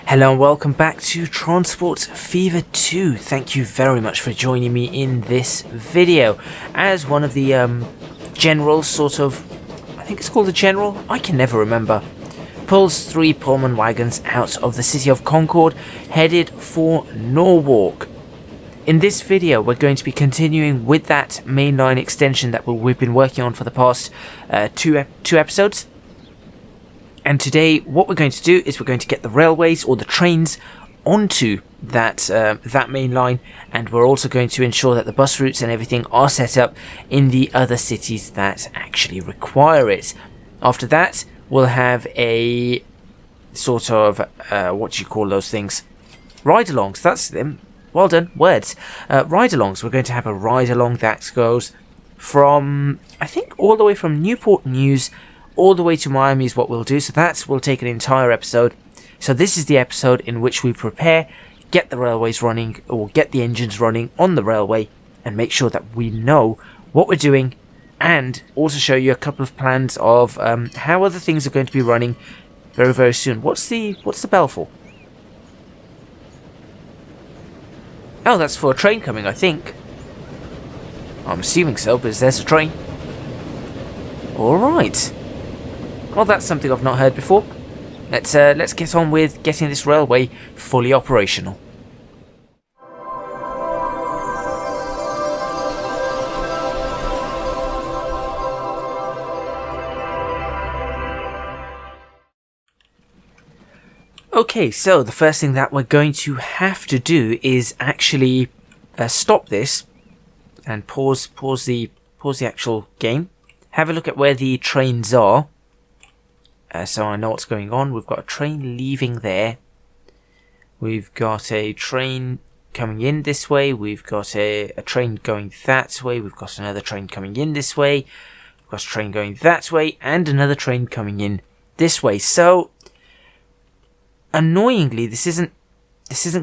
Hello and welcome back to Transport Fever 2. Thank you very much for joining me in this video. As one of the generals, sort of, I think it's called the general, I can never remember, pulls 3 Pullman wagons out of the city of Concord, headed for Norwalk. In this video we're going to be continuing with that mainline extension that we've been working on for the past two episodes. And today, what we're going to do is we're going to get the railways or the trains onto that main line, and we're also going to ensure that the bus routes and everything are set up in the other cities that actually require it. After that, we'll have a sort of what do you call those things? Ride-alongs. That's them. Well done. Words. Ride-alongs. We're going to have a ride-along that goes from, I think, all the way from Newport News all the way to Miami is what we'll do. So that will take an entire episode. So this is the episode in which we prepare, get the railways running, or get the engines running on the railway, and make sure that we know what we're doing, and also show you a couple of plans of how other things are going to be running very, very soon. What's the bell for? Oh, that's for a train coming, I think. I'm assuming so, because there's a train. Alright. Well, that's something I've not heard before. Let's get on with getting this railway fully operational. Okay, so the first thing that we're going to have to do is actually stop this and pause the actual game. Have a look at where the trains are. So I know what's going on. We've got a train leaving there. We've got a train coming in this way. We've got a train going that way. We've got another train coming in this way. We've got a train going that way. And another train coming in this way. So, annoyingly, this isn't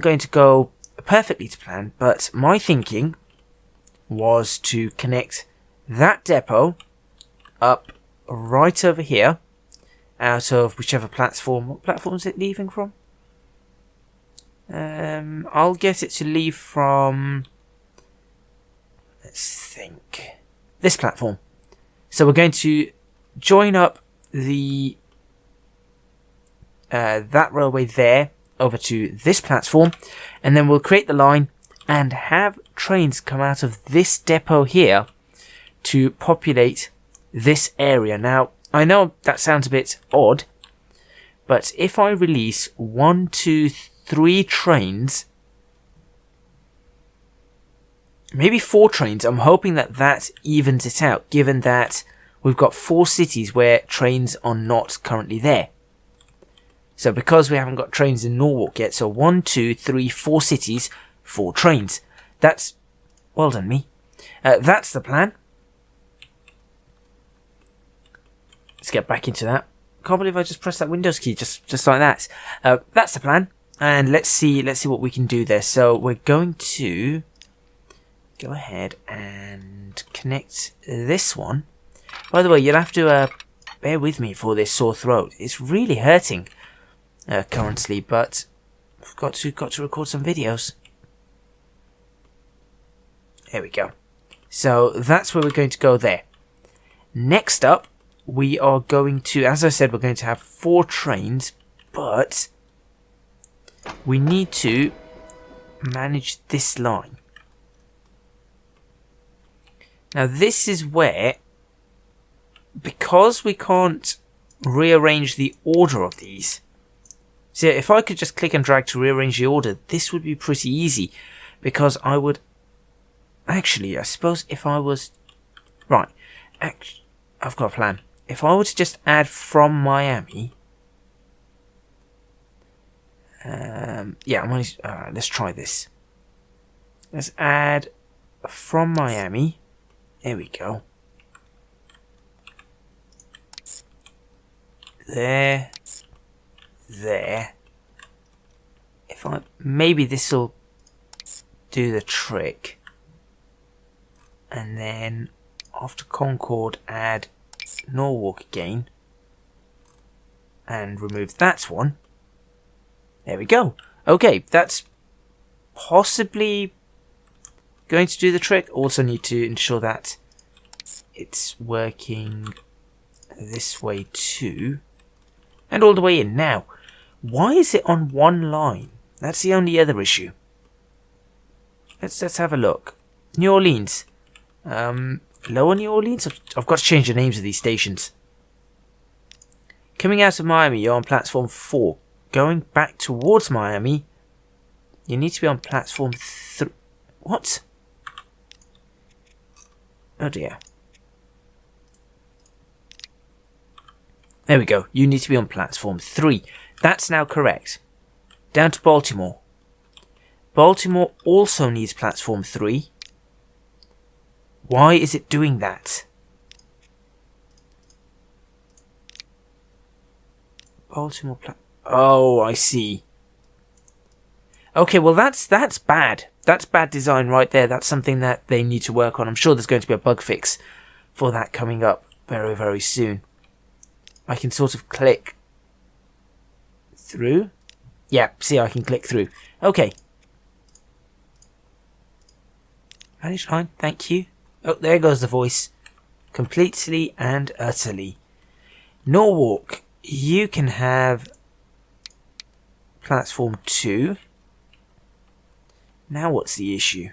going to go perfectly to plan. But my thinking was to connect that depot up right over here, out of whichever platform. What platform is it leaving from? I'll get it to leave from, let's think, this platform. So we're going to join up the that railway there over to this platform, and then we'll create the line and have trains come out of this depot here to populate this area. Now, I know that sounds a bit odd, but if I release 1, 2, 3 trains, maybe 4 trains, I'm hoping that that evens it out, given that we've got 4 cities where trains are not currently there. So because we haven't got trains in Norwalk yet, so 1, 2, 3, 4 cities, 4 trains. That's, well done me. That's the plan. Let's get back into that. Can't believe I just pressed that Windows key just like that. That's the plan, and let's see what we can do there. So we're going to go ahead and connect this one. By the way, you'll have to bear with me for this sore throat. It's really hurting currently, but I've got to record some videos. Here we go. So that's where we're going to go there. Next up, we are going to, as I said, we're going to have 4 trains, but we need to manage this line. Now this is where, because we can't rearrange the order of these, so if I could just click and drag to rearrange the order, this would be pretty easy, because I would, actually, I suppose if I was, right, I've got a plan. If I were to just add from Miami, let's try this. Let's add from Miami. There we go. There. Maybe this will do the trick. And then after Concord, add Norwalk again, and remove that one, There we go. Okay, that's possibly going to do the trick. Also need to ensure that it's working this way too. And all the way in. Now, why is it on one line? That's the only other issue. Let's have a look. New Orleans. Lower New Orleans? I've got to change the names of these stations. Coming out of Miami, you're on platform 4. Going back towards Miami, you need to be on platform 3. What? Oh dear. There we go. You need to be on platform 3. That's now correct. Down to Baltimore. Baltimore also needs platform 3. Why is it doing that? Baltimore Oh, I see. Okay, well that's bad. That's bad design right there. That's something that they need to work on. I'm sure there's going to be a bug fix for that coming up very, very soon. I can sort of click through. Yeah, see, I can click through. Okay. Manage line, thank you. Oh, there goes the voice. Completely and utterly. Norwalk, you can have platform 2. Now what's the issue?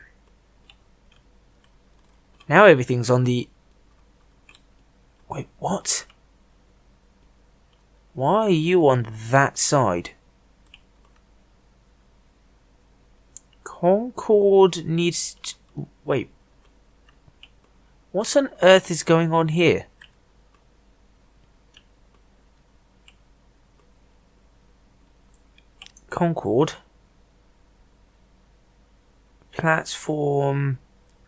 Now everything's on the... Wait, what? Why are you on that side? Concord needs to... Wait. What on earth is going on here? Concord. Platform...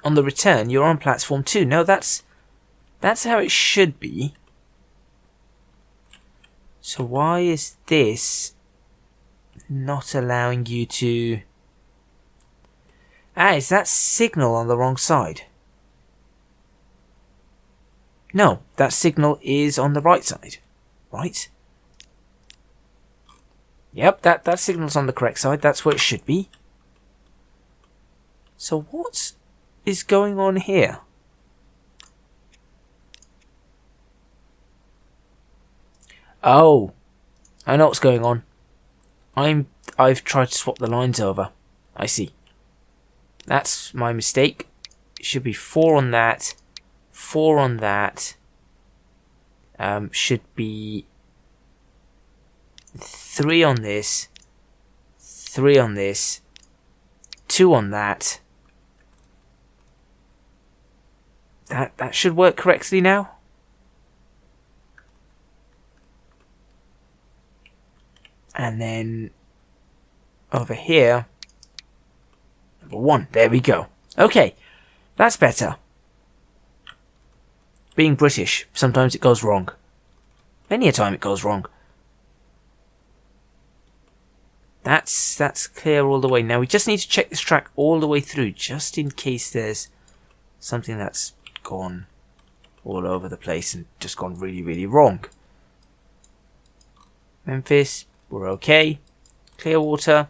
On the return, you're on platform 2. No, that's how it should be. So why is this not allowing you to... Ah, is that signal on the wrong side? No, that signal is on the right side. Right? Yep, that signal's on the correct side. That's where it should be. So what is going on here? Oh, I know what's going on. I've tried to swap the lines over. I see. That's my mistake. It should be 4 on that, 4 on that. Should be 3 on this, 3 on this, 2 on that. That should work correctly now. And then over here, number 1. There we go. Okay, that's better. Being British, sometimes it goes wrong. Many a time it goes wrong. That's clear all the way. Now we just need to check this track all the way through, just in case there's something that's gone all over the place and just gone really, really wrong. Memphis, we're okay. Clearwater,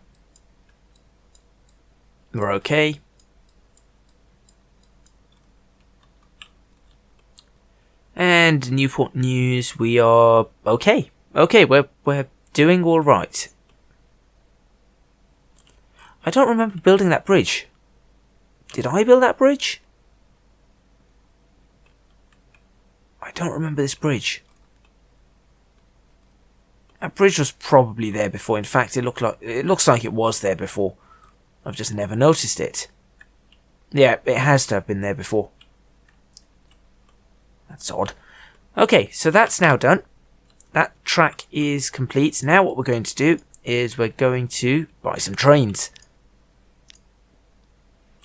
we're okay. And Newport News, we are okay. Okay, we're doing all right. I don't remember building that bridge. Did I build that bridge? I don't remember this bridge. That bridge was probably there before. In fact, it looks like it was there before. I've just never noticed it. Yeah, it has to have been there before. That's odd. Okay, so that's now done. That track is complete. Now what we're going to do is we're going to buy some trains.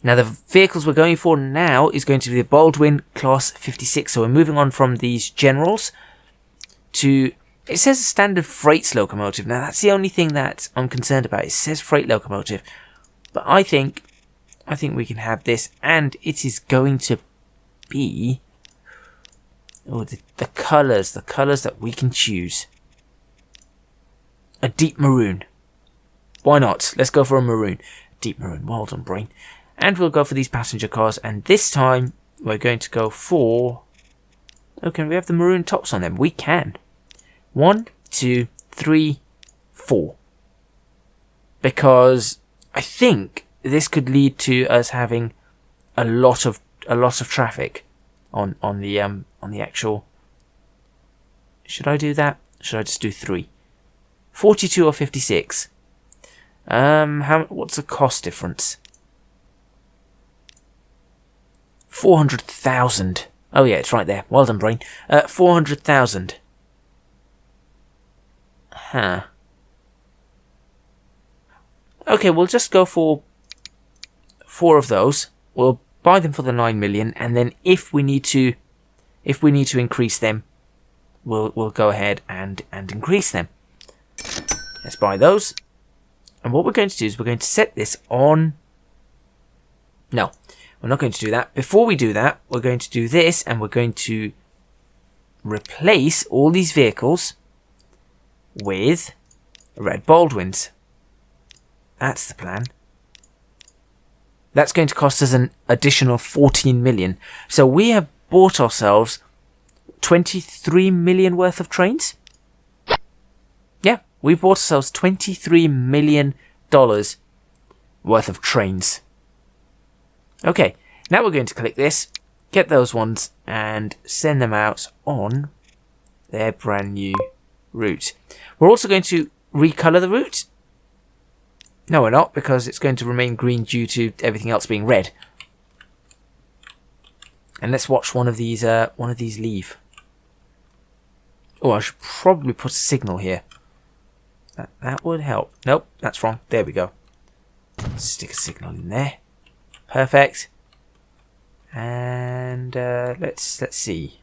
Now the vehicles we're going for now is going to be the Baldwin Class 56. So we're moving on from these generals to... It says a standard freight locomotive. Now that's the only thing that I'm concerned about. It says freight locomotive. But I think we can have this, and it is going to be... Oh, the colours that we can choose. A deep maroon. Why not? Let's go for a maroon. Deep maroon. Well done, brain. And we'll go for these passenger cars. And this time, we're going to go for... Oh, can we have the maroon tops on them? We can. 1, 2, 3, 4. Because I think this could lead to us having a lot of traffic on the actual. Should I do that? Should I just do 3? 42 or 56? What's the cost difference? 400,000. Oh yeah, it's right there. Well done, brain. 400,000. Huh. Okay, we'll just go for 4 of those. We'll buy them for the 9 million, and then if we need to increase them, we'll go ahead and increase them. Let's buy those. And what we're going to do is we're going to set this on... No, we're not going to do that. Before we do that, we're going to do this, and we're going to replace all these vehicles with red Baldwins. That's the plan. That's going to cost us an additional 14 million. So we have bought ourselves 23 million worth of trains. Yeah, we bought ourselves $23 million worth of trains. Okay, now we're going to click this, get those ones, and send them out on their brand new route. We're also going to recolour the route. No, we're not, because it's going to remain green due to everything else being red. And let's watch one of these leave. Oh, I should probably put a signal here. That would help. Nope, that's wrong. There we go. Stick a signal in there. Perfect. And let's see.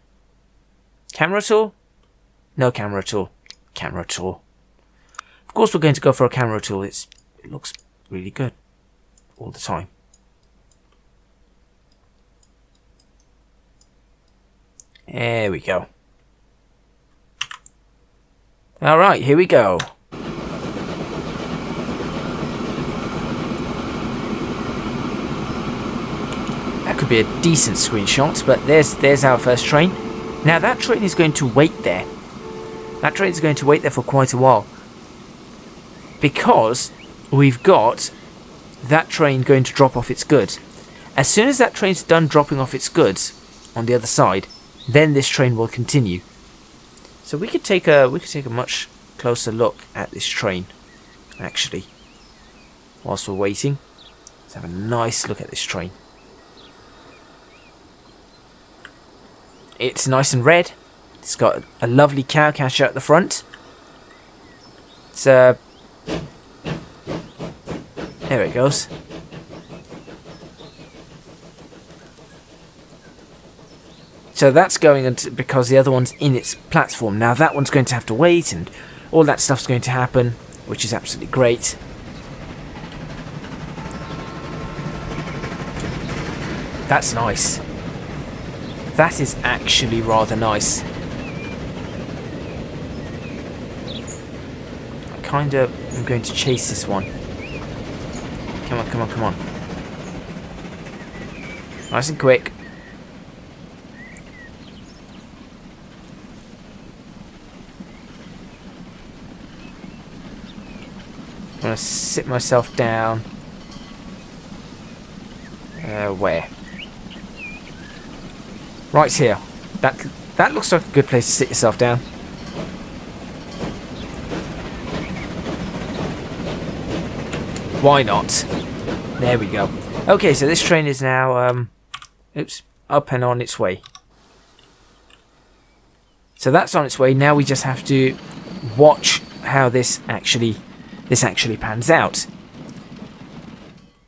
Camera tool? No camera tool. Camera tool. Of course, we're going to go for a camera tool. It looks really good all the time. There we go. All right, here we go. That could be a decent screenshot, but there's our first train. Now that train is going to wait there. That train is going to wait there for quite a while, because we've got that train going to drop off its goods. As soon as that train's done dropping off its goods on the other side, then this train will continue. So we could take a much closer look at this train, actually, whilst we're waiting. Let's have a nice look at this train. It's nice and red. It's got a lovely cow catcher at the front. It's there it goes. So that's going into, because the other one's in its platform. Now that one's going to have to wait, and all that stuff's going to happen, which is absolutely great. That's nice. That is actually rather nice. I am going to chase this one. Come on, come on, come on. Nice and quick. I'm going to sit myself down. Where? Right here. That looks like a good place to sit yourself down. Why not? There we go. Okay, so this train is now up and on its way. So that's on its way. Now we just have to watch how this actually pans out.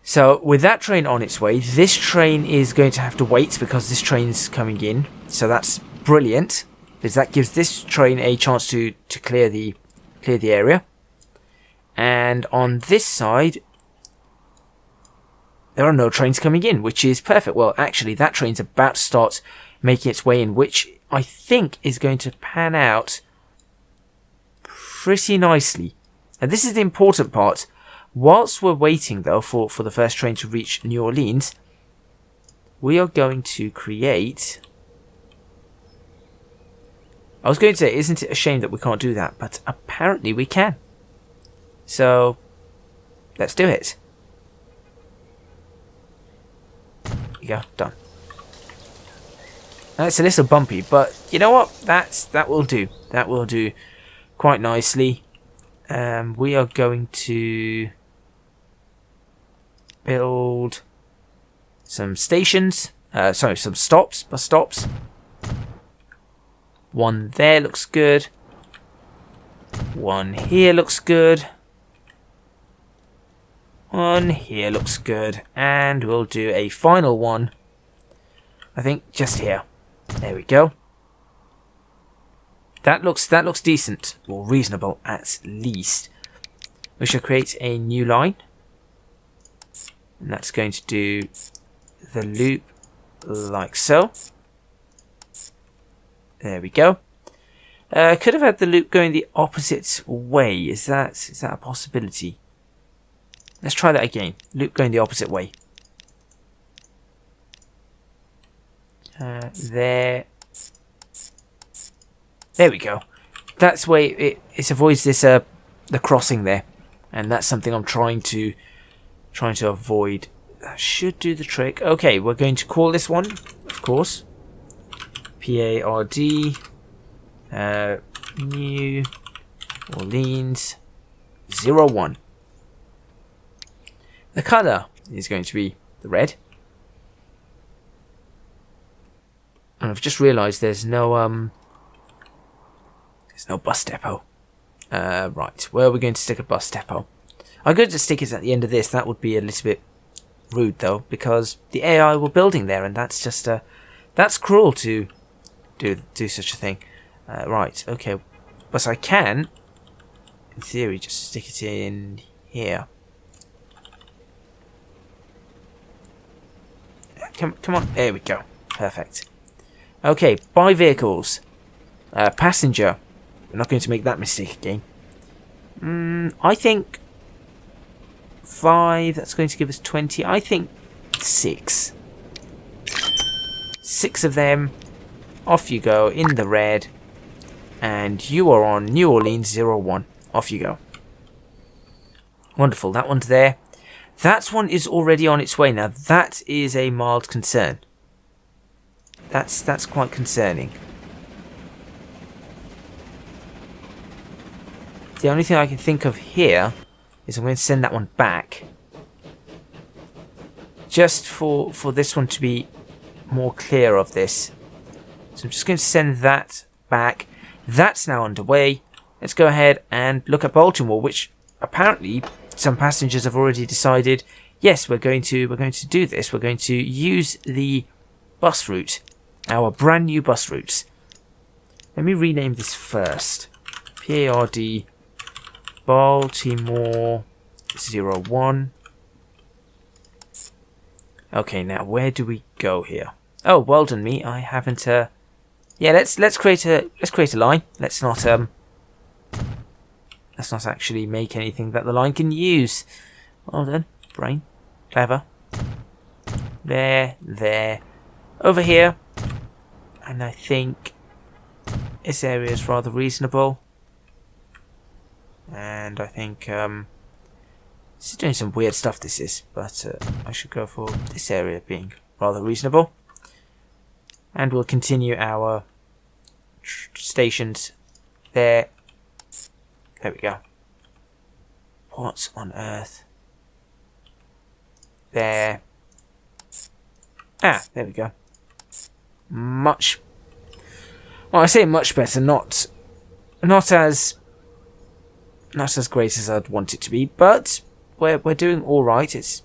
So with that train on its way, this train is going to have to wait because this train's coming in. So that's brilliant, because that gives this train a chance to clear the area. And on this side, there are no trains coming in, which is perfect. Well, actually, that train's about to start making its way in, which I think is going to pan out pretty nicely. And this is the important part. Whilst we're waiting, though, for the first train to reach New Orleans, we are going to create... I was going to say, isn't it a shame that we can't do that? But apparently we can. So, let's do it. There you go, done. That's a little bumpy, but you know what? That will do. That will do quite nicely. We are going to build some stations. Sorry, some stops, bus stops. One there looks good. One here looks good. One here looks good. And we'll do a final one, I think, just here. There we go. That looks decent, or reasonable at least. We shall create a new line. And that's going to do the loop like so. There we go. Could have had the loop going the opposite way. Is that a possibility? Let's try that again. Loop going the opposite way. There we go. That's why it avoids this the crossing there, and that's something I'm trying to avoid. That should do the trick. Okay, we're going to call this one, of course, PARD New Orleans 01. The colour is going to be the red. And I've just realised there's no bus depot. Right, where are we going to stick a bus depot? I'm going to stick it at the end of this. That would be a little bit rude though, because the AI were building there, and that's just that's cruel to do such a thing. Right, okay, but I can, in theory, just stick it in here. Come on, there we go, perfect. Okay, buy vehicles. Passenger. We're not going to make that mistake again. I think 5, that's going to give us 20. I think 6. 6 of them. Off you go, in the red. And you are on New Orleans 01. Off you go. Wonderful, that one's there. That one is already on its way. Now, that is a mild concern. That's quite concerning. The only thing I can think of here is I'm going to send that one back. Just for this one to be more clear of this. So I'm just going to send that back. That's now underway. Let's go ahead and look at Baltimore, which apparently some passengers have already decided, yes, we're going to do this. We're going to use the bus route, our brand new bus routes. Let me rename this first. PARD Baltimore 01. Okay, now where do we go here? Oh, well done me. I haven't yeah, let's create a line. Let's not actually make anything that the line can use. Well done, brain. Clever. There. Over here. And I think this area is rather reasonable. And I think this is doing some weird stuff, this is, but I should go for this area being rather reasonable. And we'll continue our stations there. There we go. What on earth? There. Ah, there we go. Much. Well, I say much better. Not as great as I'd want it to be, but we're doing all right. It's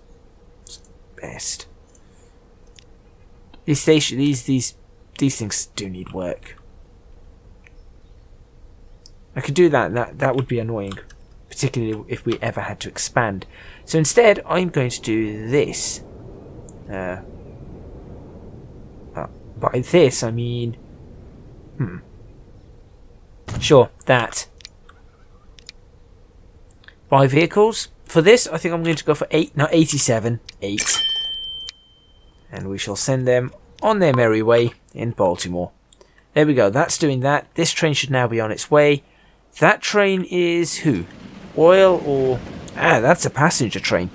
best. These things do need work. I could do that. That would be annoying, particularly if we ever had to expand. So instead, I'm going to do this. By this, I mean... Sure, that. Buy vehicles. for this, I think I'm going to go for 8, no, 87. 8. And we shall send them on their merry way in Baltimore. There we go. That's doing that. This train should now be on its way. That train is who? Oil or... Ah, that's a passenger train.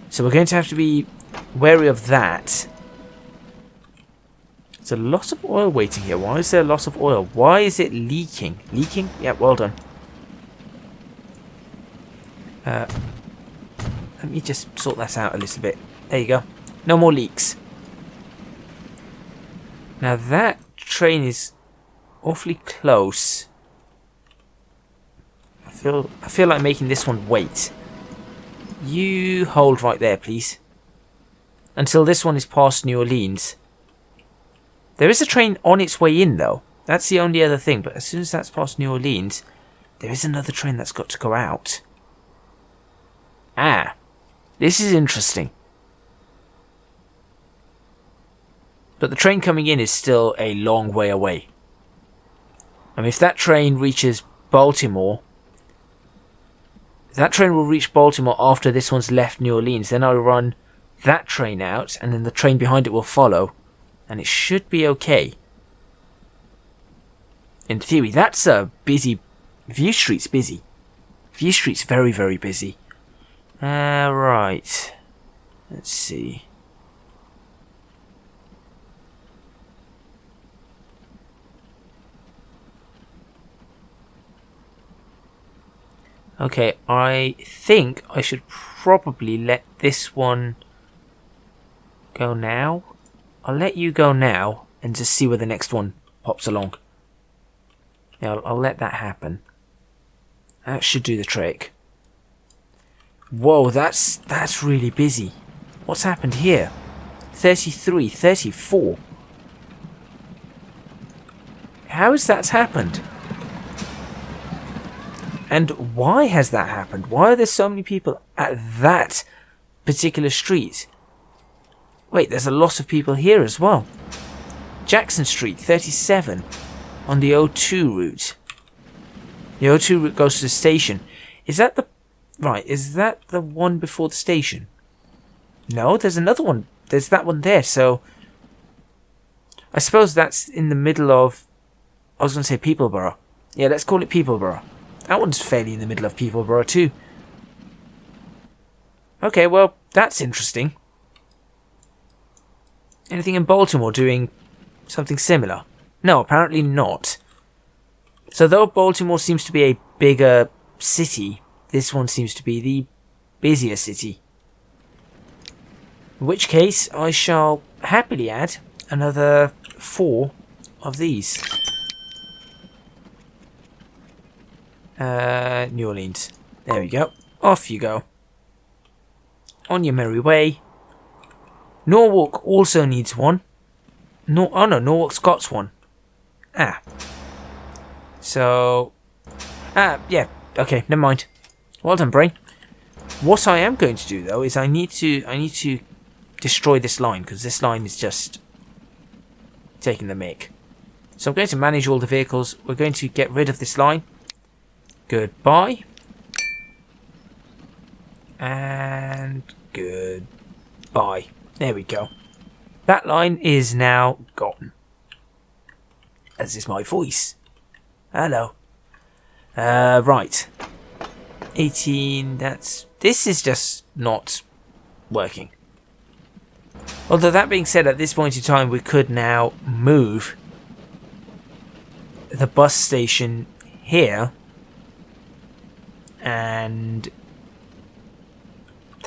So we're going to have to be wary of that. There's a lot of oil waiting here. Why is there a lot of oil? Why is it leaking? Leaking? Yeah, well done. Let me just sort that out a little bit. There you go. No more leaks. Now that train is awfully close. I feel like making this one wait. You hold right there, please. Until this one is past New Orleans. There is a train on its way in, though. That's the only other thing. But as soon as that's past New Orleans, there is another train that's got to go out. Ah, this is interesting. But the train coming in is still a long way away. I mean, if that train reaches Baltimore... That train will reach Baltimore after this one's left New Orleans. Then I'll run that train out, and then the train behind it will follow. And it should be okay. In theory, that's a busy... View Street's busy. View Street's very, very busy. Right. Let's see. Okay, I think I should probably let this one go now. I'll let you go now and just see where the next one pops along. Yeah, I'll let that happen. That should do the trick. Whoa, that's really busy. What's happened here? 33, 34. How has that happened? And why has that happened? Why are there so many people at that particular street? Wait, there's a lot of people here as well. Jackson Street, 37, on the O2 route. The O2 route goes to the station. Is that the... Right, is that the one before the station? No, there's another one. There's that one there, so... I suppose that's in the middle of... I was going to say Peterborough. Yeah, let's call it Peterborough. That one's fairly in the middle of Peterborough too. Okay, well, that's interesting. Anything in Baltimore doing something similar? No, apparently not. So though Baltimore seems to be a bigger city, this one seems to be the busier city. In which case, I shall happily add another 4 of these. New Orleans. There we go. Off you go. On your merry way. Norwalk also needs one. Oh no, Norwalk's got one. Ah. So... yeah. Okay, never mind. Well done, brain. What I am going to do, though, is I need to destroy this line, because this line is just taking the mick. So I'm going to manage all the vehicles. We're going to get rid of this line. Goodbye. And goodbye. There we go. That line is now gone. As is my voice. Hello. Right. 18, this is just not working. Although that being said, at this point in time, we could now move the bus station here and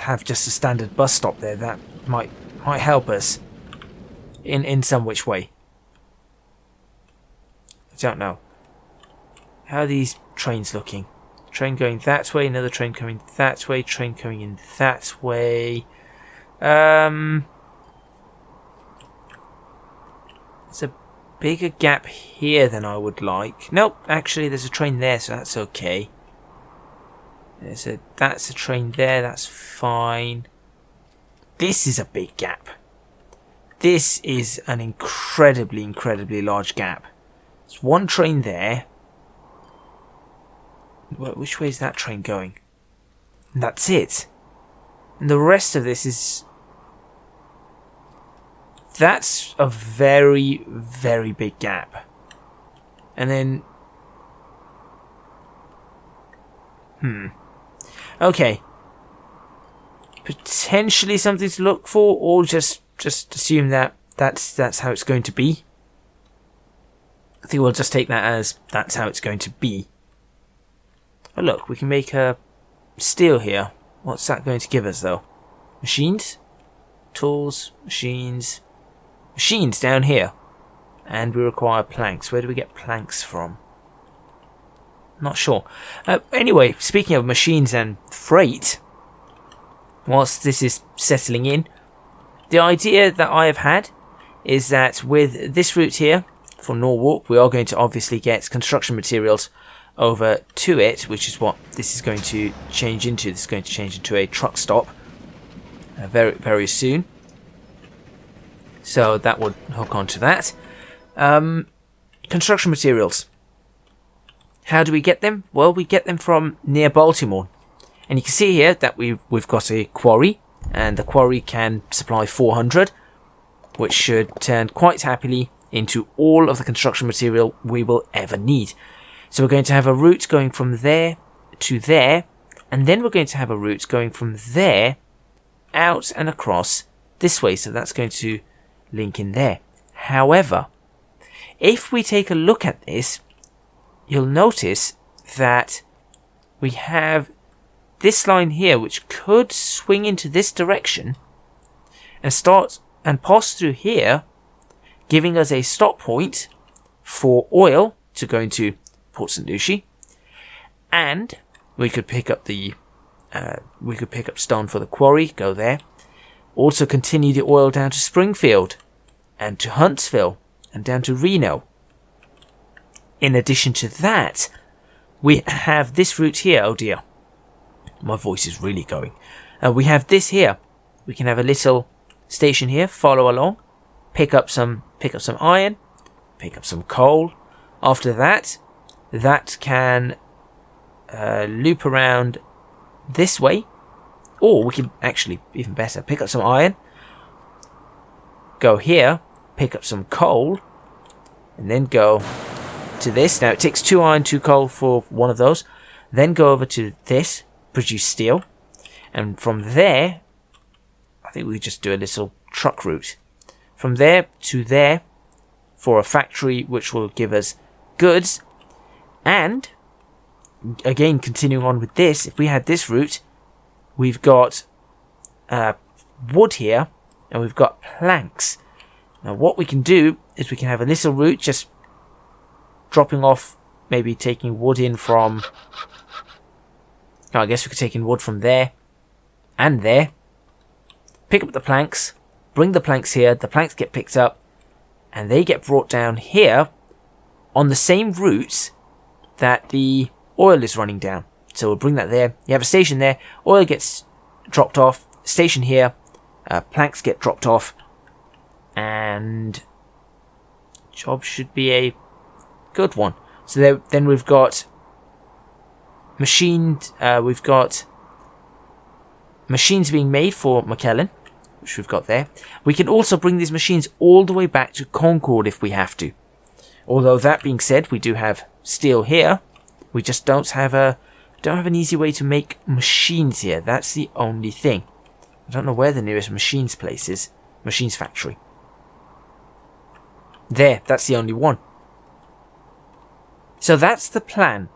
have just a standard bus stop there. That might help us in some which way. I don't know. How are these trains looking? Train going that way, another train coming that way, train coming in that way. There's a bigger gap here than I would like. Nope, actually there's a train there, so that's okay. That's a train there, that's fine. This is a big gap. This is an incredibly large gap. There's one train there. Which way is that train going? And that's it. And the rest of this is... That's a very, very big gap. And then... Okay. Potentially something to look for, or just assume that that's how it's going to be. I think we'll just take that as that's how it's going to be. Oh look, we can make a steel here. What's that going to give us though? Machines? Tools, machines. Machines down here. And we require planks. Where do we get planks from? Not sure. Anyway, speaking of machines and freight, whilst this is settling in, the idea that I have had is that with this route here for Norwalk, we are going to obviously get construction materials over to it, which is what this is going to change into. This is going to change into a truck stop very, very soon. So that would hook onto that. Construction materials. How do we get them? Well, we get them from near Baltimore. And you can see here that we've got a quarry, and the quarry can supply 400, which should turn quite happily into all of the construction material we will ever need. So we're going to have a route going from there to there, and then we're going to have a route going from there out and across this way. So that's going to link in there. However, if we take a look at this, you'll notice that we have this line here, which could swing into this direction and start and pass through here, giving us a stop point for oil to go into Port St. Lucie, and we could pick up stone for the quarry, go there, also continue the oil down to Springfield and to Huntsville and down to Reno. In addition to that, we have this route here. Oh dear, my voice is really going. We have this here. We can have a little station here, follow along, pick up some iron, pick up some coal. After that, that can loop around this way, or we can actually, even better, pick up some iron, go here, pick up some coal, and then go to this. Now it takes 2 iron, 2 coal for one of those. Then go over to this, produce steel, and from there, I think we just do a little truck route. From there to there for a factory which will give us goods. And again, continuing on with this, if we had this route, we've got wood here and we've got planks. Now what we can do is we can have a little route just dropping off, maybe taking wood in from... I guess we could take in wood from there and there. Pick up the planks, bring the planks here, the planks get picked up, and they get brought down here on the same routes that the oil is running down. So we'll bring that there. You have a station there, oil gets dropped off, station here, planks get dropped off, and job should be a good one. So then we've got machines being made for McKellen, which we've got there. We can also bring these machines all the way back to Concord if we have to. Although that being said, we do have steel here. We just don't have an easy way to make machines here. That's the only thing. I don't know where the nearest machines place is. Machines factory. There, that's the only one. So that's the plan.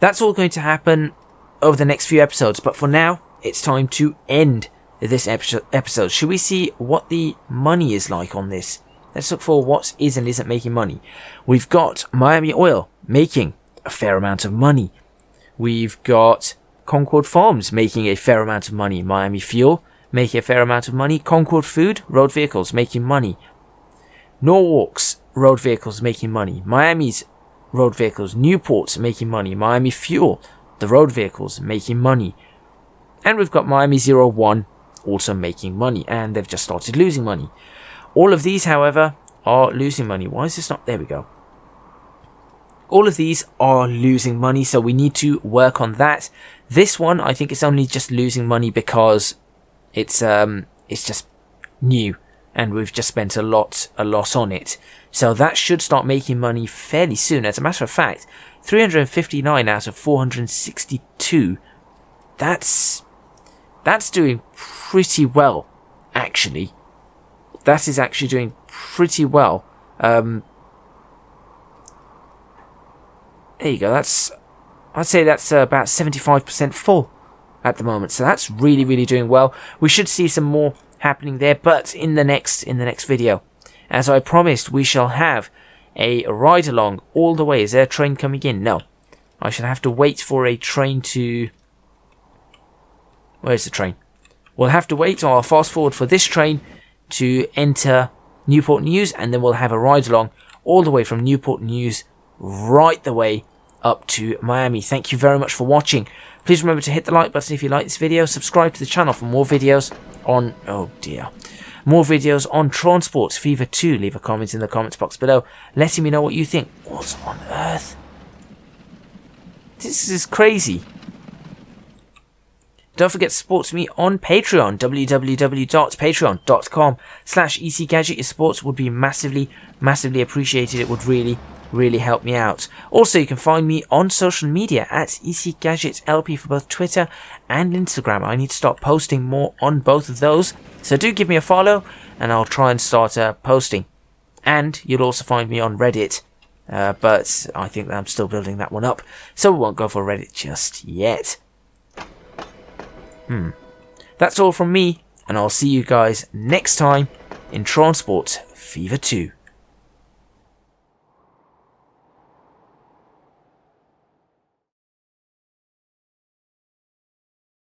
That's all going to happen over the next few episodes. But for now, it's time to end this episode. Should we see what the money is like on this? Let's look for what is and isn't making money. We've got Miami Oil making a fair amount of money. We've got Concord Farms making a fair amount of money. Miami Fuel making a fair amount of money. Concord Food, road vehicles making money. Norwalk's road vehicles making money. Miami's road vehicles. Newport's making money. Miami Fuel, the road vehicles making money. And we've got Miami 01 also making money. And they've just started losing money. All of these, however, are losing money. Why is this not... There we go. All of these are losing money, so we need to work on that. This one, I think it's only just losing money because it's just new, and we've just spent a lot on it. So that should start making money fairly soon. As a matter of fact, 359 out of 462. That's doing pretty well, actually. That is actually doing pretty well. There you go. I'd say that's about 75% full at the moment. So that's really doing well. We should see some more happening there, but in the next video, as I promised, we shall have a ride along all the way. Is there a train coming in? No. I shall have to wait for a train to... Where's the train? We'll have to wait, or I'll fast forward for this train to enter Newport News, and then we'll have a ride along all the way from Newport News right the way up to Miami. Thank you very much for watching. Please remember to hit the like button if you like this video. Subscribe to the channel for more videos on... Oh dear. More videos on Transport Fever 2. Leave a comment in the comments box below, letting me know what you think. What on earth? This is crazy. Don't forget to support me on Patreon. www.patreon.com/ecgadget. Your support would be massively appreciated. It would really help me out. Also, you can find me on social media at ecgadgetlp for both Twitter and Instagram. I need to start posting more on both of those, so do give me a follow and I'll try and start posting. And you'll also find me on Reddit, but I think that I'm still building that one up, so we won't go for Reddit just yet. That's all from me, and I'll see you guys next time in Transport Fever 2.